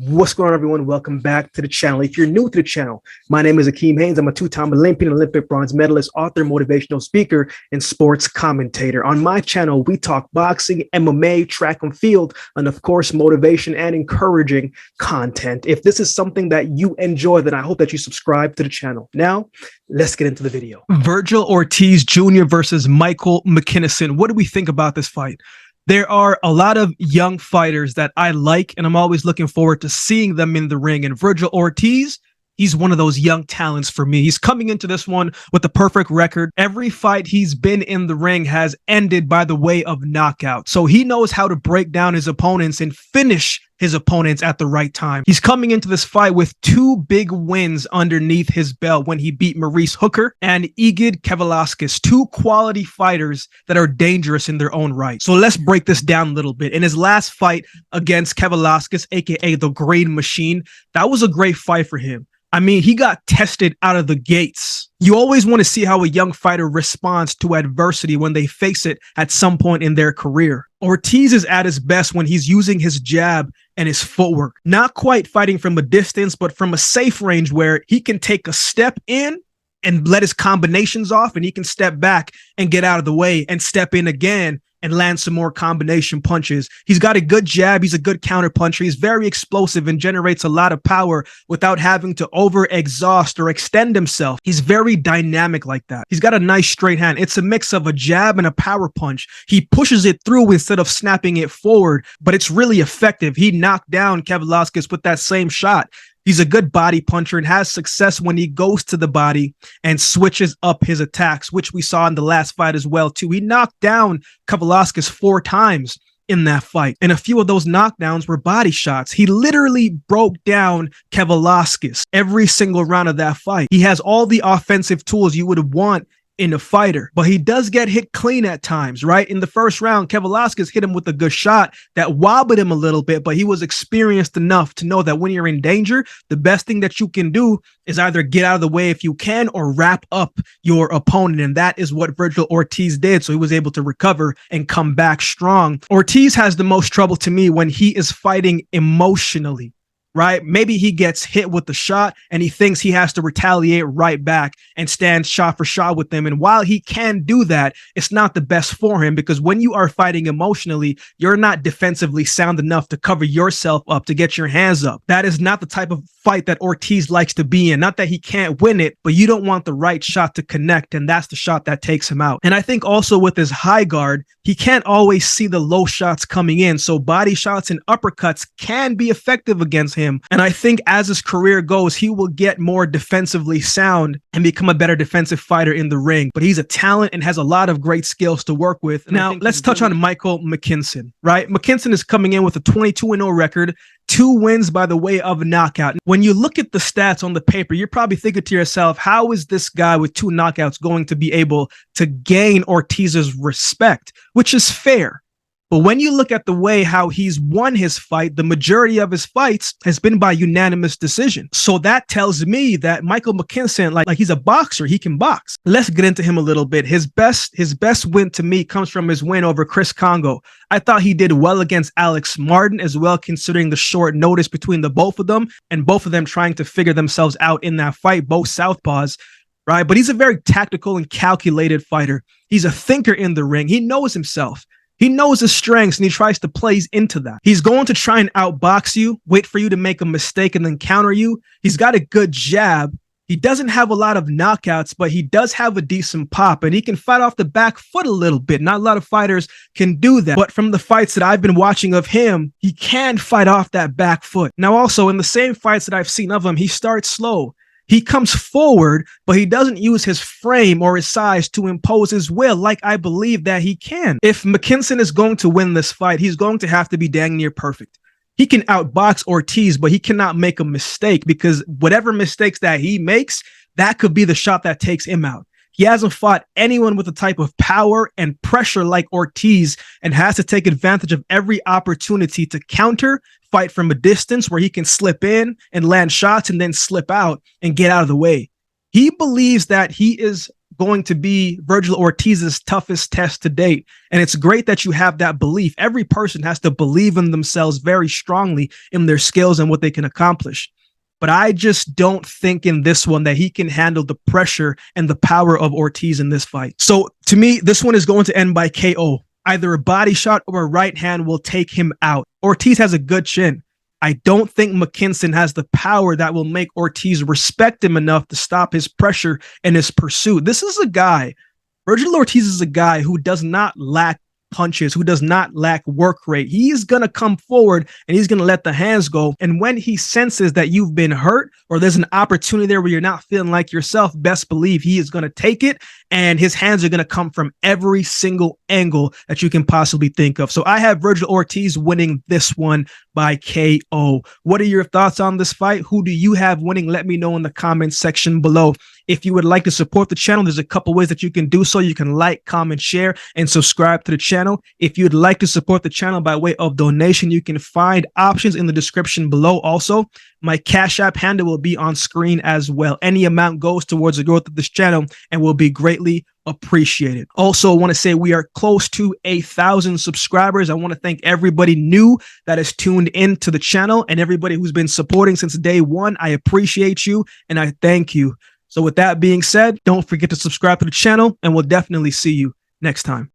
What's going on, everyone? Welcome back to the channel. If you're new to the channel, my name is AkeemHaynes. I'm a two-time Olympian, Olympic bronze medalist, author, motivational speaker, and sports commentator. On my channel, we talk boxing, MMA, track and field, and of course, motivation and encouraging content. If this is something that you enjoy, then I hope that you subscribe to the channel. Now, let's get into the video. Vergil Ortiz Jr. versus Mckinson. What do we think about this fight? There are a lot of young fighters that I like, and I'm always looking forward to seeing them in the ring. And Vergil Ortiz, he's one of those young talents for me. He's coming into this one with the perfect record. Every fight he's been in the ring has ended by the way of knockout. So he knows how to break down his opponents and finish his opponents at the right time. He's coming into this fight with two big wins underneath his belt when he beat Maurice Hooker and Akeem Kevalauskas, two quality fighters that are dangerous in their own right. So let's break this down a little bit. In his last fight against Kevalauskas, aka the Green Machine, that was a great fight for him. I mean, he got tested out of the gates. You always want to see how a young fighter responds to adversity when they face it at some point in their career. Ortiz is at his best when he's using his jab and his footwork. Not quite fighting from a distance, but from a safe range where he can take a step in and let his combinations off, and he can step back and get out of the way and step in again and land some more combination punches. He's got a good jab. He's a good counter puncher. He's very explosive and generates a lot of power without having to over exhaust or extend himself. He's very dynamic like that. He's got a nice straight hand. It's a mix of a jab and a power punch. He pushes it through instead of snapping it forward, but it's really effective. He knocked down Kevalauskas with that same shot. He's a good body puncher and has success when he goes to the body and switches up his attacks, which we saw in the last fight as well, too. He knocked down Kevalauskas 4 times in that fight, and a few of those knockdowns were body shots. He literally broke down Kevalauskas every single round of that fight. He has all the offensive tools you would want in a fighter, but he does get hit clean at times, right? In the first round, Kevalauskas hit him with a good shot that wobbled him a little bit, but he was experienced enough to know that when you're in danger, the best thing that you can do is either get out of the way if you can or wrap up your opponent. And that is what Vergil Ortiz did. So he was able to recover and come back strong. Ortiz has the most trouble to me when he is fighting emotionally. Right? Maybe he gets hit with the shot and he thinks he has to retaliate right back and stand shot for shot with them. And while he can do that, it's not the best for him, because when you are fighting emotionally, you're not defensively sound enough to cover yourself up, to get your hands up. That is not the type of fight that Ortiz likes to be in. Not that he can't win it, but you don't want the right shot to connect, and that's the shot that takes him out. And I think also with his high guard, he can't always see the low shots coming in, so body shots and uppercuts can be effective against him. And I think as his career goes, he will get more defensively sound and become a better defensive fighter in the ring. But he's a talent and has a lot of great skills to work with. And now let's touch on Mckinson, right? Mckinson is coming in with a 22-0 record, 2 wins by the way of knockout. When you look at the stats on the paper, you're probably thinking to yourself, how is this guy with 2 knockouts going to be able to gain Ortiz's respect? Which is fair. But when you look at the way how he's won his fight, the majority of his fights has been by unanimous decision. So that tells me that Mckinson, like he's a boxer, he can box. Let's get into him a little bit. His best win to me comes from his win over Chris Kongo. I thought he did well against Alex Martin as well, considering the short notice between the both of them and both of them trying to figure themselves out in that fight, both southpaws. Right? But he's a very tactical and calculated fighter. He's a thinker in the ring. He knows himself. He knows his strengths and he tries to play into that. He's going to try and outbox you, wait for you to make a mistake and then counter you. He's got a good jab. He doesn't have a lot of knockouts, but he does have a decent pop, and he can fight off the back foot a little bit. Not a lot of fighters can do that. But from the fights that I've been watching of him, he can fight off that back foot. Now, also in the same fights that I've seen of him, he starts slow. He comes forward, but he doesn't use his frame or his size to impose his will like I believe that he can. If Mckinson is going to win this fight, he's going to have to be dang near perfect. He can outbox Ortiz, but he cannot make a mistake, because whatever mistakes that he makes, that could be the shot that takes him out. He hasn't fought anyone with the type of power and pressure like Ortiz, and has to take advantage of every opportunity to counter, fight from a distance where he can slip in and land shots and then slip out and get out of the way. He believes that he is going to be Vergil Ortiz's toughest test to date. And it's great that you have that belief. Every person has to believe in themselves very strongly in their skills and what they can accomplish. But I just don't think in this one that he can handle the pressure and the power of Ortiz in this fight. So to me, this one is going to end by KO. Either a body shot or a right hand will take him out. Ortiz has a good chin. I don't think Mckinson has the power that will make Ortiz respect him enough to stop his pressure and his pursuit. This is a guy, Vergil Ortiz is a guy who does not lack punches, who does not lack work rate. He's going to come forward and he's going to let the hands go. And when he senses that you've been hurt or there's an opportunity there where you're not feeling like yourself, best believe he is going to take it, and his hands are going to come from every single angle that you can possibly think of. So I have Vergil Ortiz winning this one by KO. What are your thoughts on this fight? Who do you have winning? Let me know in the comments section below. If you would like to support the channel, there's a couple ways that you can do so. You can like, comment, share, and subscribe to the channel. If you'd like to support the channel by way of donation, you can find options in the description below. Also, my Cash App handle will be on screen as well. Any amount goes towards the growth of this channel and will be greatly appreciated. Also, I want to say we are close to 1,000 subscribers. I want to thank everybody new that has tuned into the channel and everybody who's been supporting since day one. I appreciate you and I thank you. So with that being said, don't forget to subscribe to the channel and we'll definitely see you next time.